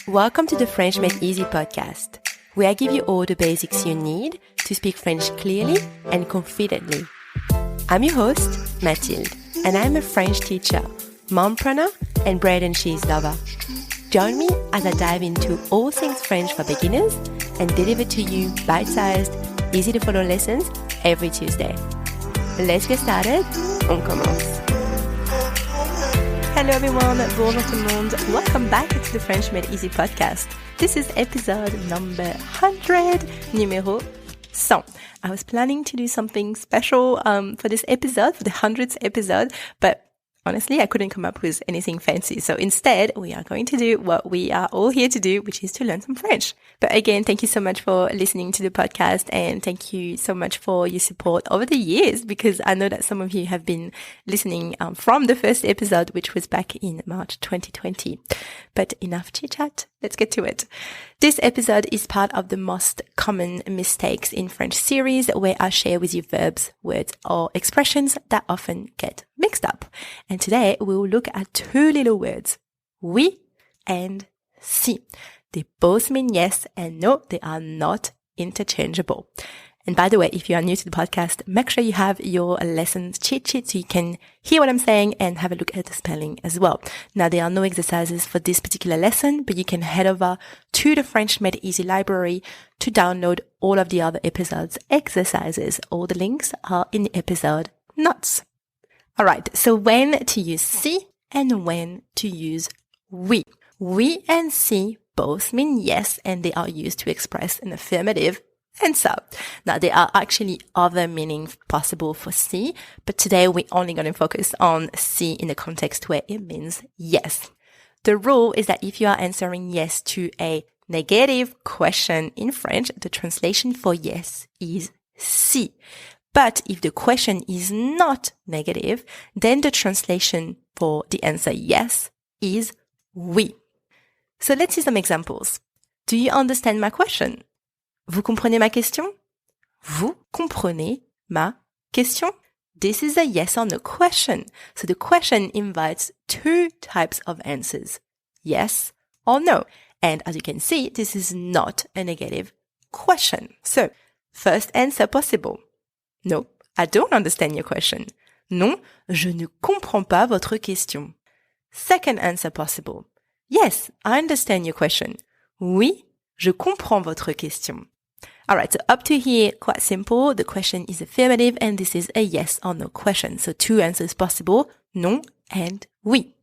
Welcome to the French Made Easy podcast, where I give you all the basics you need to speak French clearly and confidently. I'm your host, Mathilde, and I'm a French teacher, mompreneur, and bread and cheese lover. Join me as I dive into all things French for beginners and deliver to you bite-sized, easy-to-follow lessons every Tuesday. Let's get started. On commence. Hello everyone, bonjour tout le monde. Welcome back to the French Made Easy podcast. This is episode number 100, numéro 100. I was planning to do something special for this episode, for the 100th episode, but honestly, I couldn't come up with anything fancy. So instead, we are going to do what we are all here to do, which is to learn some French. But again, thank you so much for listening to the podcast, and thank you so much for your support over the years, because I know that some of you have been listening from the first episode, which was back in March 2020. But enough chit chat. Let's get to it. This episode is part of the most common mistakes in French series, where I share with you verbs, words, or expressions that often get mixed up. And today we will look at two little words, oui and si. They both mean yes, and no, they are not interchangeable. And by the way, if you are new to the podcast, make sure you have your lessons cheat sheet so you can hear what I'm saying and have a look at the spelling as well. Now, there are no exercises for this particular lesson, but you can head over to the French Made Easy library to download all of the other episodes' exercises. All the links are in the episode notes. All right, so when to use si and when to use oui. Oui and si both mean yes, and they are used to express an affirmative answer. Now, there are actually other meanings possible for si, but today we're only going to focus on si in the context where it means yes. The rule is that if you are answering yes to a negative question in French, the translation for yes is si. But if the question is not negative, then the translation for the answer yes is oui. So let's see some examples. Do you understand my question? Vous comprenez ma question? Vous comprenez ma question? This is a yes or no question. So the question invites two types of answers. Yes or no. And as you can see, this is not a negative question. So first answer possible. No, I don't understand your question. Non, je ne comprends pas votre question. Second answer possible. Yes, I understand your question. Oui, je comprends votre question. Alright, so up to here, quite simple. The question is affirmative and this is a yes or no question. So two answers possible, non and oui.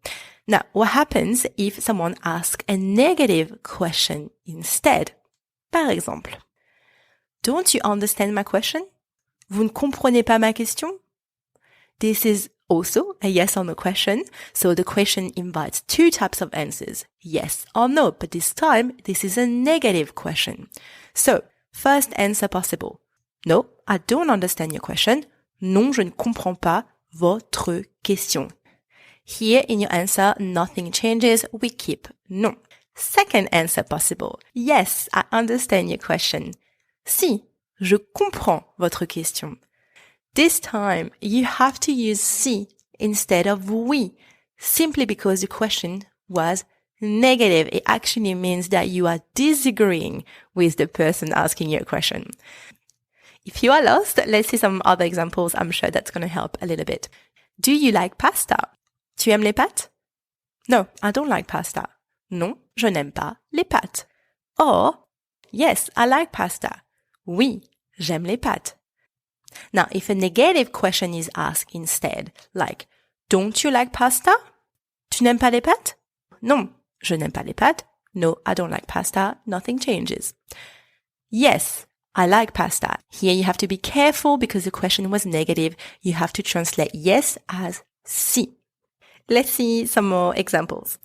Now, what happens if someone asks a negative question instead? Par exemple, don't you understand my question? Vous ne comprenez pas ma question? This is also a yes or no question. So the question invites two types of answers, yes or no, but this time, this is a negative question. So, first answer possible. No, I don't understand your question. Non, je ne comprends pas votre question. Here in your answer, nothing changes. We keep non. Second answer possible. Yes, I understand your question. Si, je comprends votre question. This time, you have to use si instead of oui, simply because the question was negative. It actually means that you are disagreeing with the person asking you a question. If you are lost, let's see some other examples. I'm sure that's going to help a little bit. Do you like pasta? Tu aimes les pâtes? No, I don't like pasta. Non, je n'aime pas les pâtes. Or, yes, I like pasta. Oui, j'aime les pâtes. Now, if a negative question is asked instead, like, don't you like pasta? Tu n'aimes pas les pâtes? Non, je n'aime pas les pâtes. No, I don't like pasta. Nothing changes. Yes, I like pasta. Here you have to be careful because the question was negative. You have to translate yes as si. Let's see some more examples.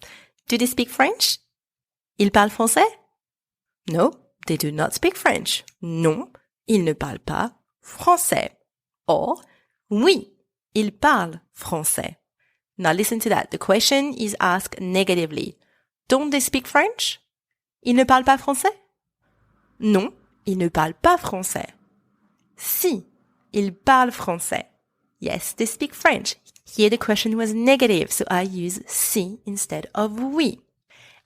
Do they speak French? Ils parlent français? No, they do not speak French. Non, ils ne parlent pas français. Or, oui, ils parlent français. Now listen to that. The question is asked negatively. Don't they speak French? Ils ne parlent pas français? Non, ils ne parlent pas français. Si, ils parlent français. Yes, they speak French. Here the question was negative, so I use si instead of oui.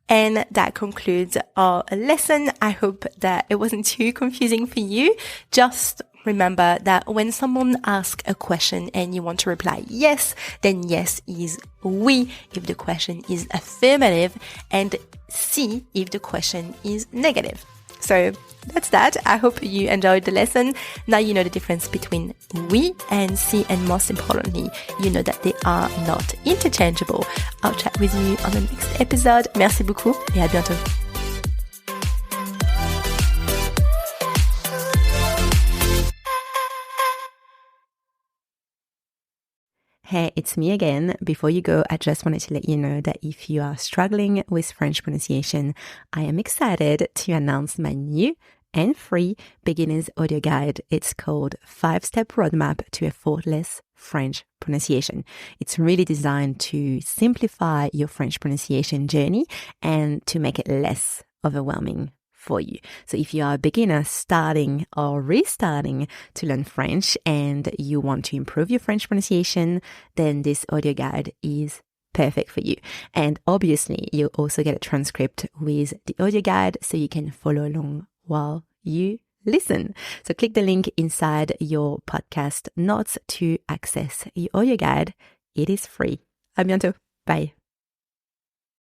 And that concludes our lesson. I hope that it wasn't too confusing for you. Just remember that when someone asks a question and you want to reply yes, then yes is oui if the question is affirmative, and si if the question is negative. So that's that. I hope you enjoyed the lesson. Now you know the difference between oui and si, and most importantly, you know that they are not interchangeable. I'll chat with you on the next episode. Merci beaucoup et à bientôt. Hey, it's me again. Before you go, I just wanted to let you know that if you are struggling with French pronunciation, I am excited to announce my new and free beginner's audio guide. It's called 5-Step Roadmap to Effortless French Pronunciation. It's really designed to simplify your French pronunciation journey and to make it less overwhelming for you. So if you are a beginner starting or restarting to learn French and you want to improve your French pronunciation, then this audio guide is perfect for you. And obviously, you'll also get a transcript with the audio guide so you can follow along while you listen. So click the link inside your podcast notes to access your audio guide. It is free. À bientôt. Bye.